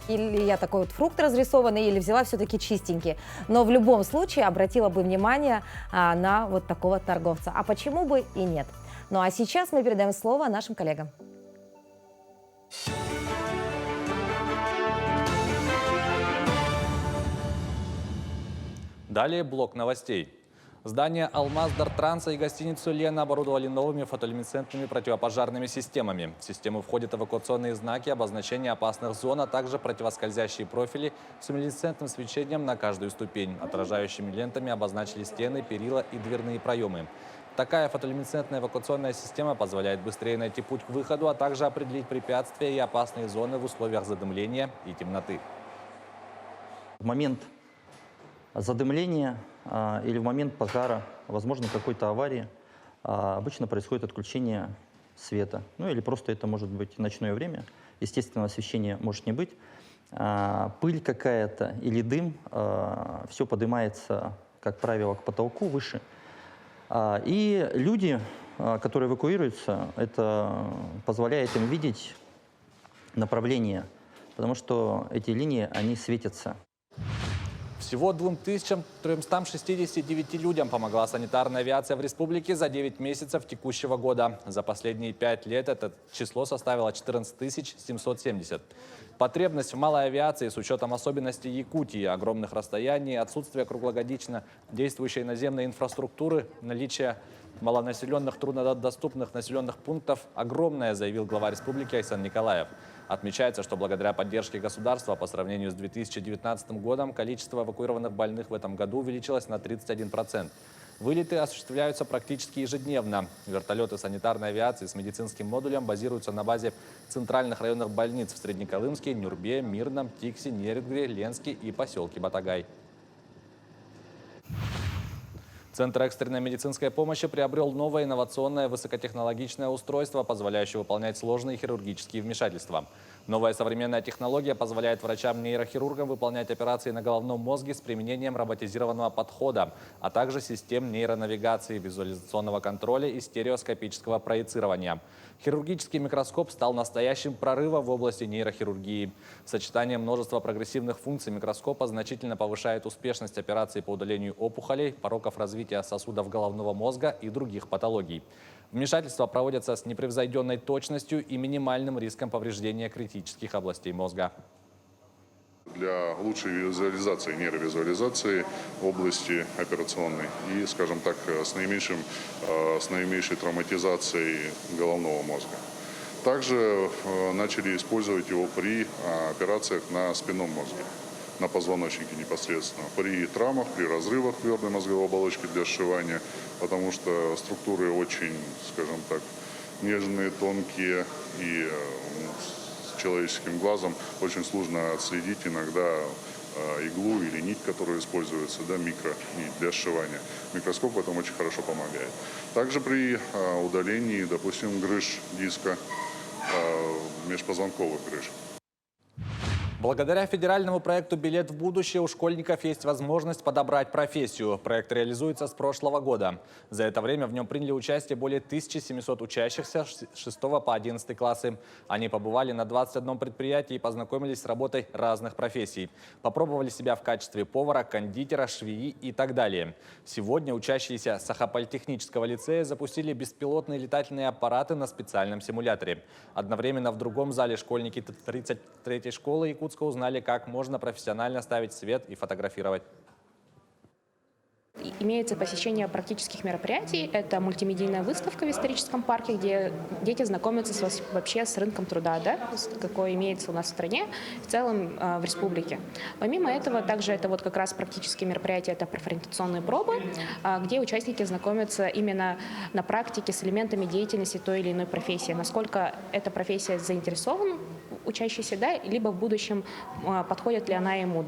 или я такой вот фрукт разрисованный, или взяла все-таки чистенький. Но в любом случае обратила бы внимание на вот такого торговца. А почему бы и нет? Ну а сейчас мы передаем слово нашим коллегам. Далее блок новостей. Здание «Алмаз-Дартранса» и гостиницу «Лена» оборудовали новыми фотолюминесцентными противопожарными системами. В систему входят эвакуационные знаки, обозначение опасных зон, а также противоскользящие профили с люминесцентным свечением на каждую ступень. Отражающими лентами обозначили стены, перила и дверные проемы. Такая фотолюминесцентная эвакуационная система позволяет быстрее найти путь к выходу, а также определить препятствия и опасные зоны в условиях задымления и темноты. В момент задымления или в момент пожара, возможно, какой-то аварии, обычно происходит отключение света. Ну или просто это может быть ночное время. Естественно, освещения может не быть. Пыль какая-то или дым, все поднимается, как правило, к потолку выше. И люди, которые эвакуируются, это позволяет им видеть направление, потому что эти линии, они светятся. Всего 2369 людям помогла санитарная авиация в республике за 9 месяцев текущего года. За последние 5 лет это число составило 14 770. Потребность в малой авиации с учетом особенностей Якутии, огромных расстояний, отсутствия круглогодично действующей наземной инфраструктуры, наличия малонаселенных, труднодоступных населенных пунктов огромное, заявил глава республики Айсан Николаев. Отмечается, что благодаря поддержке государства по сравнению с 2019 годом количество эвакуированных больных в этом году увеличилось на 31%. Вылеты осуществляются практически ежедневно. Вертолеты санитарной авиации с медицинским модулем базируются на базе центральных районных больниц в Среднеколымске, Нюрбе, Мирном, Тиксе, Нерюнгри, Ленске и поселке Батагай. Центр экстренной медицинской помощи приобрел новое инновационное высокотехнологичное устройство, позволяющее выполнять сложные хирургические вмешательства. Новая современная технология позволяет врачам-нейрохирургам выполнять операции на головном мозге с применением роботизированного подхода, а также систем нейронавигации, визуализационного контроля и стереоскопического проецирования. Хирургический микроскоп стал настоящим прорывом в области нейрохирургии. Сочетание множества прогрессивных функций микроскопа значительно повышает успешность операций по удалению опухолей, пороков развития сосудов головного мозга и других патологий. Вмешательства проводятся с непревзойденной точностью и минимальным риском повреждения критических областей мозга. Для лучшей визуализации, нейровизуализации области операционной и, скажем так, с наименьшей травматизацией головного мозга. Также начали использовать его при операциях на спинном мозге, на позвоночнике непосредственно, при травмах, при разрывах твердой мозговой оболочки для сшивания, потому что структуры очень, скажем так, нежные, тонкие и человеческим глазом очень сложно отследить иногда иглу или нить, которая используется, микронить для сшивания. Микроскоп в этом очень хорошо помогает. Также при удалении, допустим, грыж диска, межпозвонковых грыж. Благодаря федеральному проекту «Билет в будущее» у школьников есть возможность подобрать профессию. Проект реализуется с прошлого года. За это время в нем приняли участие более 1700 учащихся с 6 по 11 классы. Они побывали на 21 предприятии и познакомились с работой разных профессий. Попробовали себя в качестве повара, кондитера, швеи и так далее. Сегодня учащиеся Сахаполитехнического лицея запустили беспилотные летательные аппараты на специальном симуляторе. Одновременно в другом зале школьники 33-й школы Якутска узнали, как можно профессионально ставить свет и фотографировать. Имеется посещение практических мероприятий. Это мультимедийная выставка в историческом парке, где дети знакомятся вообще с рынком труда, какой имеется у нас в стране, в целом в республике. Помимо этого, также это вот как раз практические мероприятия, это профориентационные пробы, где участники знакомятся именно на практике с элементами деятельности той или иной профессии, насколько эта профессия заинтересована учащийся, либо в будущем подходит ли она ему.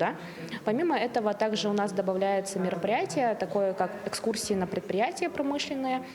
Помимо этого, также у нас добавляется мероприятие, такое как экскурсии на предприятия промышленные.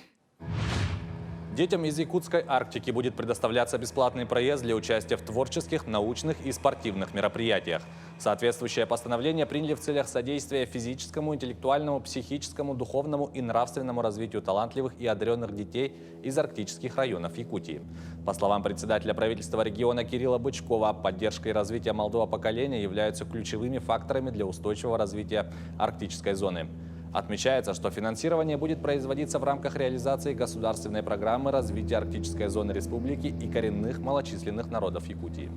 Детям из Якутской Арктики будет предоставляться бесплатный проезд для участия в творческих, научных и спортивных мероприятиях. Соответствующее постановление приняли в целях содействия физическому, интеллектуальному, психическому, духовному и нравственному развитию талантливых и одаренных детей из арктических районов Якутии. По словам председателя правительства региона Кирилла Бычкова, поддержка и развитие молодого поколения являются ключевыми факторами для устойчивого развития арктической зоны. Отмечается, что финансирование будет производиться в рамках реализации государственной программы развития арктической зоны республики и коренных малочисленных народов Якутии.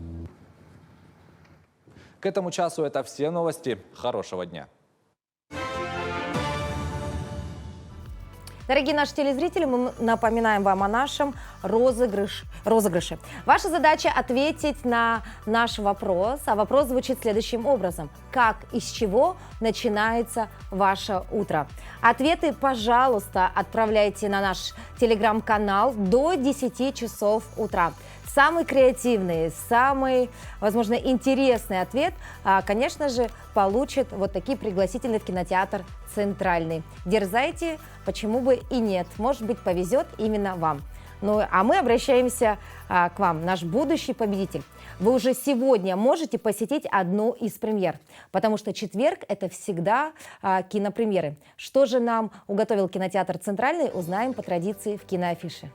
К этому часу это все новости. Хорошего дня! Дорогие наши телезрители, мы напоминаем вам о нашем розыгрыше. Ваша задача ответить на наш вопрос, а вопрос звучит следующим образом. Как и с чего начинается ваше утро? Ответы, пожалуйста, отправляйте на наш телеграм-канал до 10 часов утра. Самый креативный, самый, возможно, интересный ответ, конечно же, получит вот такие пригласительные в кинотеатр «Центральный». Дерзайте, почему бы и нет. Может быть, повезет именно вам. Ну, а мы обращаемся к вам, наш будущий победитель. Вы уже сегодня можете посетить одну из премьер, потому что четверг – это всегда кинопремьеры. Что же нам уготовил кинотеатр «Центральный», узнаем по традиции в киноафише.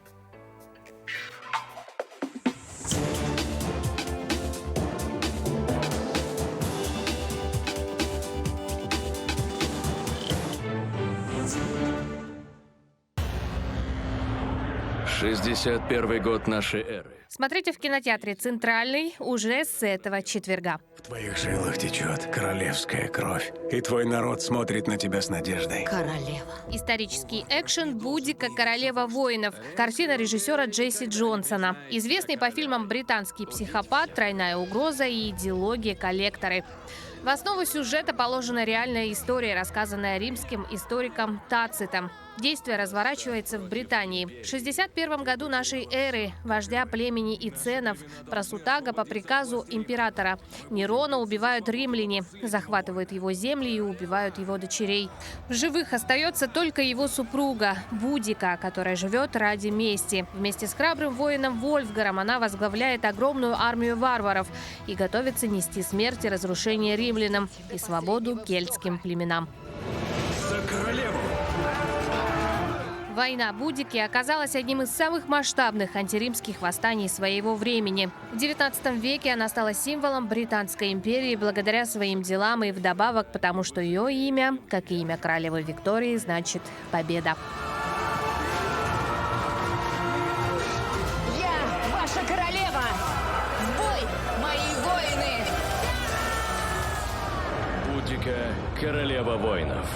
«61 год нашей эры. Смотрите в кинотеатре «Центральный» уже с этого четверга. В твоих жилах течет королевская кровь, и твой народ смотрит на тебя с надеждой. Королева. Исторический экшен «Будика. Королева воинов». Картина режиссера Джесси Джонсона. Известный по фильмам «Британский психопат», «Тройная угроза» и «Идеология. Коллекторы». В основу сюжета положена реальная история, рассказанная римским историком Тацитом. Действие разворачивается в Британии. В 61 году нашей эры вождя племени Иценов Прасутага по приказу императора Нерона убивают римляне, захватывают его земли и убивают его дочерей. В живых остается только его супруга Будика, которая живет ради мести. Вместе с храбрым воином Вольфгаром она возглавляет огромную армию варваров и готовится нести смерть и разрушение римлянам и свободу кельтским племенам. За королеву! Война Будики оказалась одним из самых масштабных антиримских восстаний своего времени. В XIX веке она стала символом Британской империи благодаря своим делам и вдобавок потому, что ее имя, как и имя королевы Виктории, значит «победа». Я ваша королева! В бой, мои воины! Будика, королева воинов.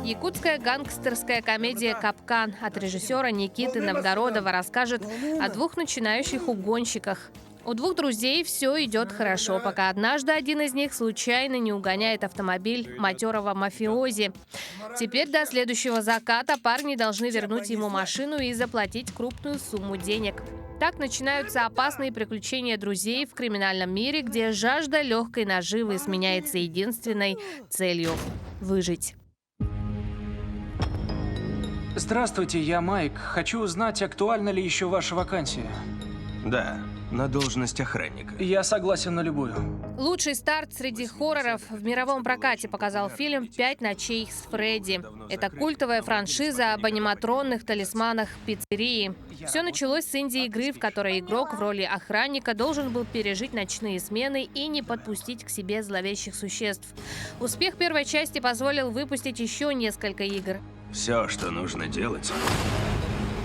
Якутская гангстерская комедия «Капкан» от режиссера Никиты Новгородова расскажет о двух начинающих угонщиках. У двух друзей все идет хорошо, пока однажды один из них случайно не угоняет автомобиль матерого мафиози. Теперь до следующего заката парни должны вернуть ему машину и заплатить крупную сумму денег. Так начинаются опасные приключения друзей в криминальном мире, где жажда легкой наживы сменяется единственной целью – выжить. Здравствуйте, я Майк. Хочу узнать, актуальна ли еще ваша вакансия. Да, на должность охранника. Я согласен на любую. Лучший старт среди хорроров в мировом прокате показал фильм «5 ночей с Фредди». Это культовая франшиза об аниматронных талисманах пиццерии. Все началось с инди-игры, в которой игрок в роли охранника должен был пережить ночные смены и не подпустить к себе зловещих существ. Успех первой части позволил выпустить еще несколько игр. Все, что нужно делать,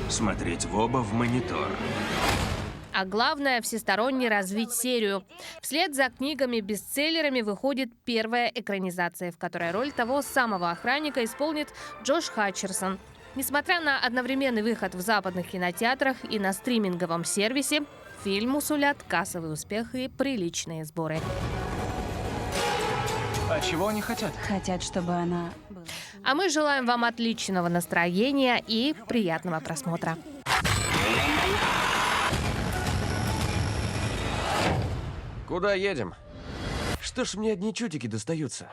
смотреть в оба в монитор. А главное – всесторонне развить серию. Вслед за книгами-бестселлерами выходит первая экранизация, в которой роль того самого охранника исполнит Джош Хатчерсон. Несмотря на одновременный выход в западных кинотеатрах и на стриминговом сервисе, фильму сулят кассовый успех и приличные сборы. А чего они хотят? Хотят, чтобы она... А мы желаем вам отличного настроения и приятного просмотра. Куда едем? Что ж мне одни чудики достаются?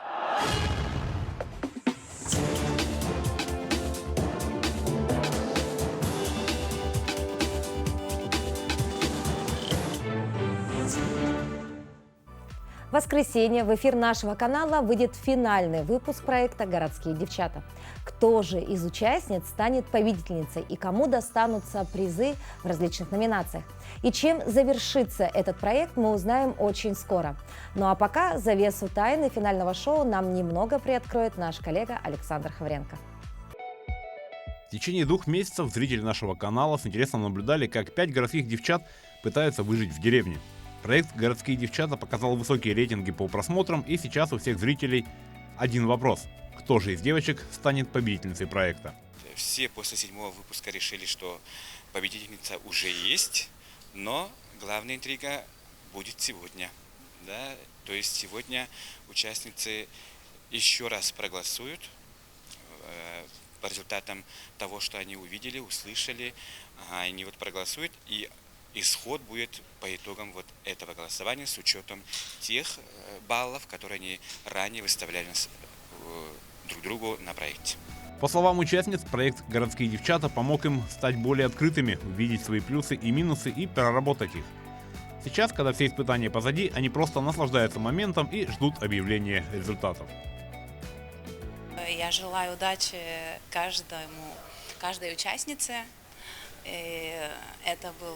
В воскресенье в эфир нашего канала выйдет финальный выпуск проекта «Городские девчата». Кто же из участниц станет победительницей и кому достанутся призы в различных номинациях? И чем завершится этот проект, мы узнаем очень скоро. Ну а пока завесу тайны финального шоу нам немного приоткроет наш коллега Александр Хавренко. В течение 2 месяцев зрители нашего канала с интересом наблюдали, как 5 городских девчат пытаются выжить в деревне. Проект «Городские девчата» показал высокие рейтинги по просмотрам, и сейчас у всех зрителей один вопрос. Кто же из девочек станет победительницей проекта? Все после 7-го выпуска решили, что победительница уже есть, но главная интрига будет сегодня. Да? То есть сегодня участницы еще раз проголосуют по результатам того, что они увидели, услышали. Они вот проголосуют, и исход будет по итогам вот этого голосования с учетом тех баллов, которые они ранее выставляли друг другу на проекте. По словам участниц, проект «Городские девчата» помог им стать более открытыми, увидеть свои плюсы и минусы и переработать их. Сейчас, когда все испытания позади, они просто наслаждаются моментом и ждут объявления результатов. Я желаю удачи каждой участнице. И это был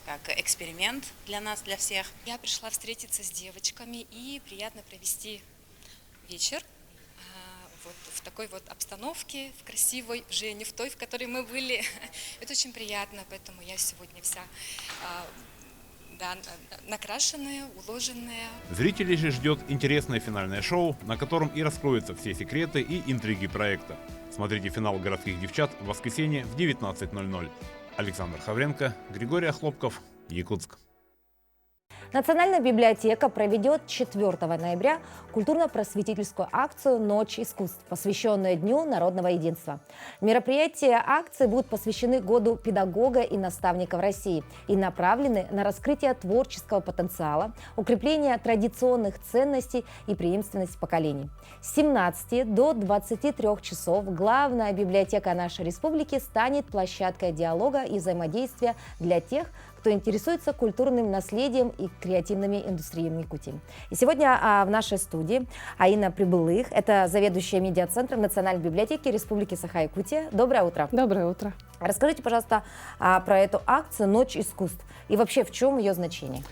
как эксперимент для нас, для всех. Я пришла встретиться с девочками и приятно провести вечер вот в такой вот обстановке, в красивой, уже не в той, в которой мы были. Это очень приятно, поэтому я сегодня вся накрашенная, уложенная. Зрителей же ждет интересное финальное шоу, на котором и раскроются все секреты и интриги проекта. Смотрите финал «Городских девчат» в воскресенье в 19:00. Александр Хавренко, Григорий Охлопков, Якутск. Национальная библиотека проведет 4 ноября культурно-просветительскую акцию «Ночь искусств», посвященную Дню народного единства. Мероприятия акции будут посвящены Году педагога и наставника в России и направлены на раскрытие творческого потенциала, укрепление традиционных ценностей и преемственность поколений. С 17 до 23 часов главная библиотека нашей республики станет площадкой диалога и взаимодействия для тех, кто интересуется культурным наследием и креативными индустриями Якутии. И сегодня в нашей студии Аина Прибылых, это заведующая медиацентром Национальной библиотеки Республики Саха-Якутия. Доброе утро. Доброе утро. Расскажите, пожалуйста, про эту акцию «Ночь искусств» и вообще в чем ее значение?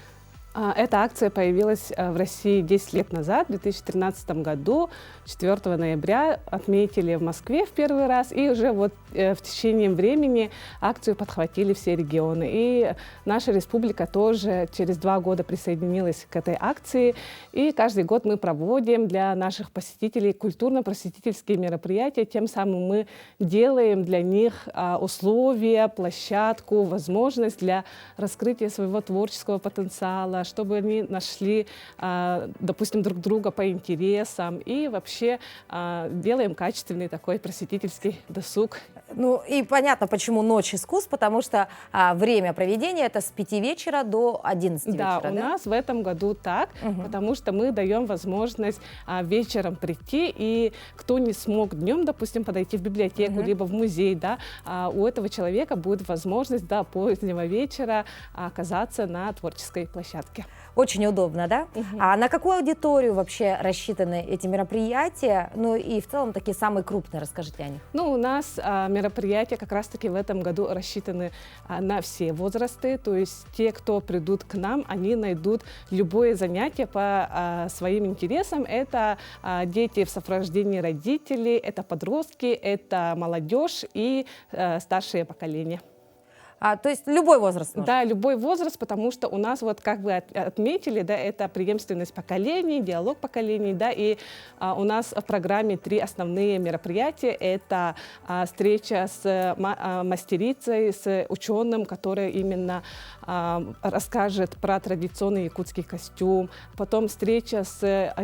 Эта акция появилась в России 10 лет назад, в 2013 году, 4 ноября отметили в Москве в первый раз, и уже вот в течение времени акцию подхватили все регионы. И наша республика тоже через 2 года присоединилась к этой акции, и каждый год мы проводим для наших посетителей культурно-просветительские мероприятия, тем самым мы делаем для них условия, площадку, возможность для раскрытия своего творческого потенциала, чтобы они нашли, допустим, друг друга по интересам, и вообще делаем качественный такой просветительский досуг. Ну и понятно, почему «Ночь искусств», потому что время проведения это с 5 вечера до 11 вечера. Да, у нас в этом году так, потому что мы даем возможность вечером прийти, и кто не смог днем, допустим, подойти в библиотеку, либо в музей, да, у этого человека будет возможность до позднего вечера оказаться на творческой площадке. Очень удобно, да? А на какую аудиторию вообще рассчитаны эти мероприятия? Ну и в целом такие самые крупные, расскажите о них. Ну, у нас мероприятия как раз-таки в этом году рассчитаны на все возрасты, то есть те, кто придут к нам, они найдут любое занятие по своим интересам. Это дети в сопровождении родителей, это подростки, это молодежь и старшее поколение. То есть любой возраст? Да, любой возраст, потому что у нас, вот как вы отметили, да, это преемственность поколений, диалог поколений, да, и у нас в программе 3 основные мероприятия. Это встреча с мастерицей, с ученым, который именно расскажет про традиционный якутский костюм, потом встреча с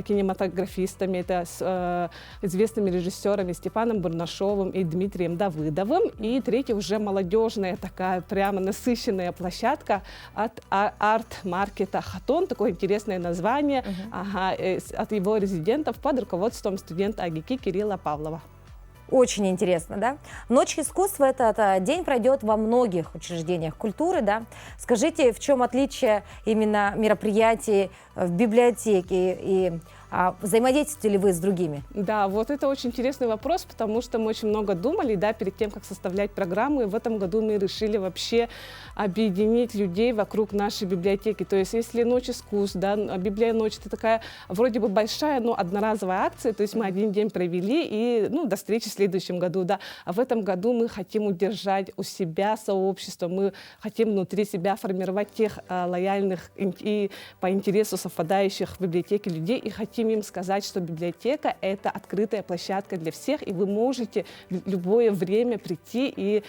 кинематографистами, это с известными режиссерами Степаном Бурнашовым и Дмитрием Давыдовым, и третья уже молодежная такая прямо насыщенная площадка от арт-маркета «Хатон», такое интересное название, от его резидентов под руководством студента АГИКИ Кирилла Павлова. Очень интересно, да? Ночь искусства этот день пройдет во многих учреждениях культуры, да? Скажите, в чем отличие именно мероприятий в библиотеке и взаимодействуете ли вы с другими? Да, вот это очень интересный вопрос, потому что мы очень много думали, да, перед тем, как составлять программу, и в этом году мы решили вообще объединить людей вокруг нашей библиотеки. То есть, если Ночь искусств, да, Библия-ночь, это такая вроде бы большая, но одноразовая акция, то есть мы один день провели и, ну, до встречи в следующем году, да. А в этом году мы хотим удержать у себя сообщество, мы хотим внутри себя формировать тех лояльных и по интересу совпадающих в библиотеке людей, и хотим им сказать, что библиотека — это открытая площадка для всех, и вы можете в любое время прийти и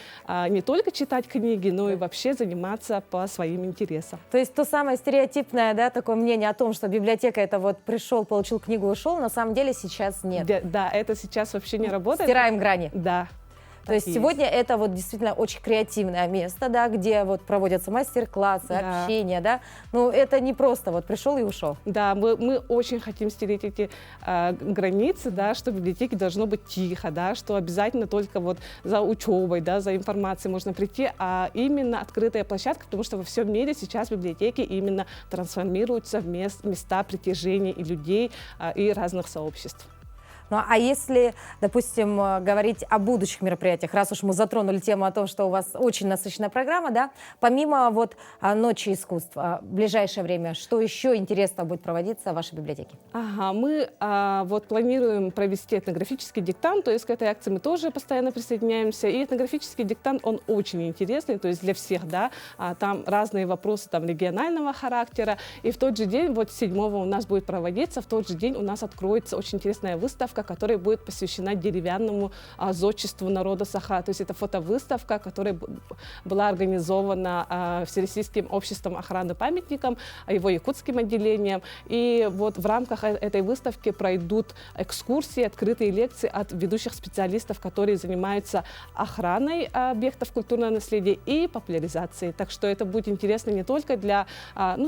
не только читать книги, но и вообще заниматься по своим интересам. То есть то самое стереотипное, да, такое мнение о том, что библиотека — это вот пришел, получил книгу, ушел, на самом деле сейчас нет. Да, это сейчас вообще не работает. Стираем грани. Да. То есть сегодня это вот действительно очень креативное место, да, где вот проводятся мастер-классы, общение, да. Ну, это не просто вот пришел и ушел. Да, мы очень хотим стереть эти границы, да, что в библиотеке должно быть тихо, да, что обязательно только вот за учебой, да, за информацией можно прийти, а именно открытая площадка, потому что во всем мире сейчас библиотеки именно трансформируются в места притяжения и людей, и разных сообществ. Ну, а если, допустим, говорить о будущих мероприятиях, раз уж мы затронули тему о том, что у вас очень насыщенная программа, да, помимо вот Ночи искусств, в ближайшее время, что еще интересно будет проводиться в вашей библиотеке? Ага, мы вот планируем провести этнографический диктант, то есть к этой акции мы тоже постоянно присоединяемся, и этнографический диктант, он очень интересный, то есть для всех, да, там разные вопросы там регионального характера, и в тот же день, вот 7-го у нас будет проводиться, в тот же день у нас откроется очень интересная выставка, которая будет посвящена деревянному зодчеству народа Саха. То есть это фотовыставка, которая была организована Всероссийским обществом охраны памятников, его якутским отделением. И вот в рамках этой выставки пройдут экскурсии, открытые лекции от ведущих специалистов, которые занимаются охраной объектов культурного наследия и популяризацией. Так что это будет интересно не только для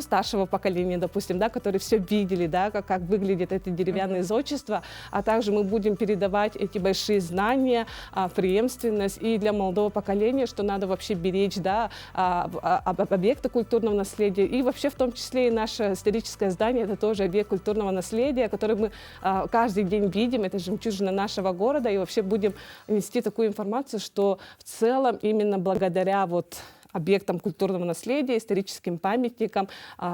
старшего поколения, допустим, да, которые все видели, да, как выглядит это деревянное зодчество, а также мы будем передавать эти большие знания, преемственность и для молодого поколения, что надо вообще беречь, да, объекты культурного наследия. И вообще в том числе и наше историческое здание — это тоже объект культурного наследия, который мы каждый день видим, это жемчужина нашего города, и вообще будем нести такую информацию, что в целом именно благодаря вот объектам культурного наследия, историческим памятникам,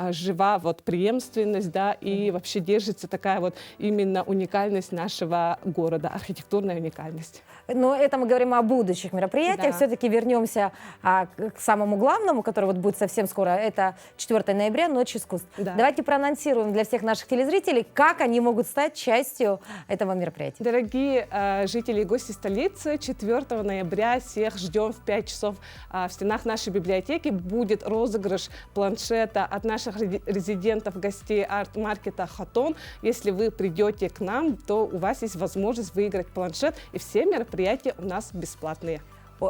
жива вот преемственность, да, и вообще держится такая вот именно уникальность нашего города, архитектурная уникальность. Но это мы говорим о будущих мероприятиях. Да. Все-таки вернемся к самому главному, который вот будет совсем скоро. Это 4 ноября, Ночь искусств. Да. Давайте проанонсируем для всех наших телезрителей, как они могут стать частью этого мероприятия. Дорогие жители и гости столицы, 4 ноября всех ждем в 5 часов в стенах нашей библиотеки. Будет розыгрыш планшета от наших резидентов, гостей арт-маркета «Хатон». Если вы придете к нам, то у вас есть возможность выиграть планшет, и все мероприятия у нас бесплатные.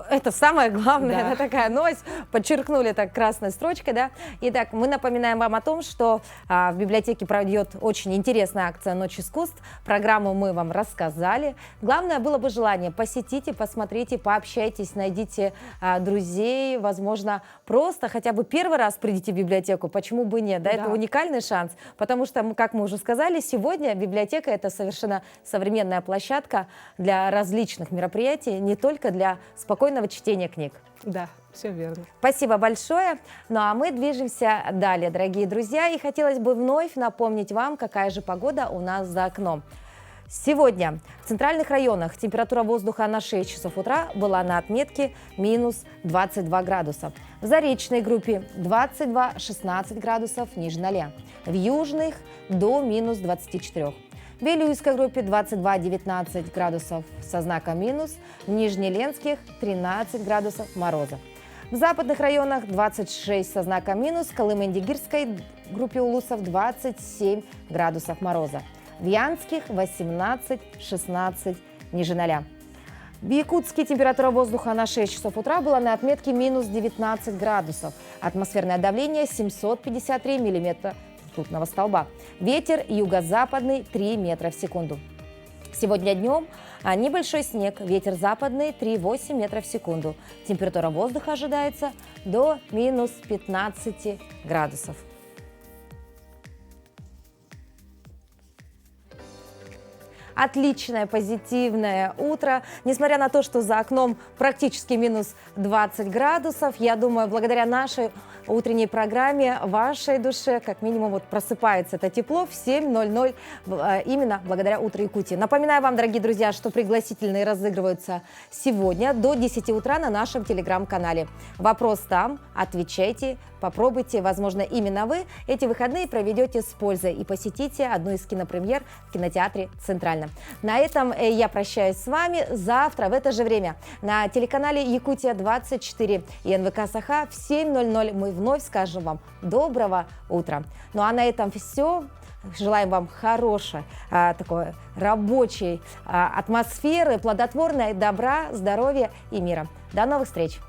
Это самое главное, Да. это такая новость, подчеркнули так красной строчкой, да. Итак, мы напоминаем вам о том, что в библиотеке пройдет очень интересная акция «Ночь искусств». Программу мы вам рассказали. Главное было бы желание: посетите, посмотрите, пообщайтесь, найдите друзей, возможно, просто хотя бы первый раз придите в библиотеку, почему бы нет, да, это уникальный шанс, потому что, как мы уже сказали, сегодня библиотека — это совершенно современная площадка для различных мероприятий, не только для спокойного чтения книг. Да, все верно. Спасибо большое. Ну а мы движемся далее, дорогие друзья. И хотелось бы вновь напомнить вам, какая же погода у нас за окном. Сегодня в центральных районах температура воздуха на 6 часов утра была на отметке минус 22 градуса. В заречной группе 22-16 градусов ниже 0. В южных до минус 24. В Вилюйской группе 22-19 градусов со знаком минус, в Нижнеленских 13 градусов мороза. В западных районах 26 со знаком минус, в Колымо-Индигирской группе улусов 27 градусов мороза. В Янских 18-16 ниже 0. В Якутске температура воздуха на 6 часов утра была на отметке минус 19 градусов. Атмосферное давление 753 миллиметра ртутного столба. Ветер юго-западный 3 метра в секунду. Сегодня днем небольшой снег, ветер западный 3,8 метров в секунду. Температура воздуха ожидается до минус 15 градусов. Отличное, позитивное утро. Несмотря на то, что за окном практически минус 20 градусов, я думаю, благодаря нашей утренней программе в вашей душе как минимум вот просыпается это тепло в 7:00 именно благодаря «Утру Якутии». Напоминаю вам, дорогие друзья, что пригласительные разыгрываются сегодня до 10 утра на нашем телеграм-канале. Вопрос там, отвечайте, попробуйте, возможно, именно вы эти выходные проведете с пользой и посетите одну из кинопремьер в кинотеатре «Центральном». На этом я прощаюсь с вами. Завтра в это же время на телеканале «Якутия-24» и НВК «Саха» в 7:00 мы вновь скажем вам доброго утра. Ну а на этом все. Желаем вам хорошей, такой рабочей атмосферы, плодотворной, добра, здоровья и мира. До новых встреч!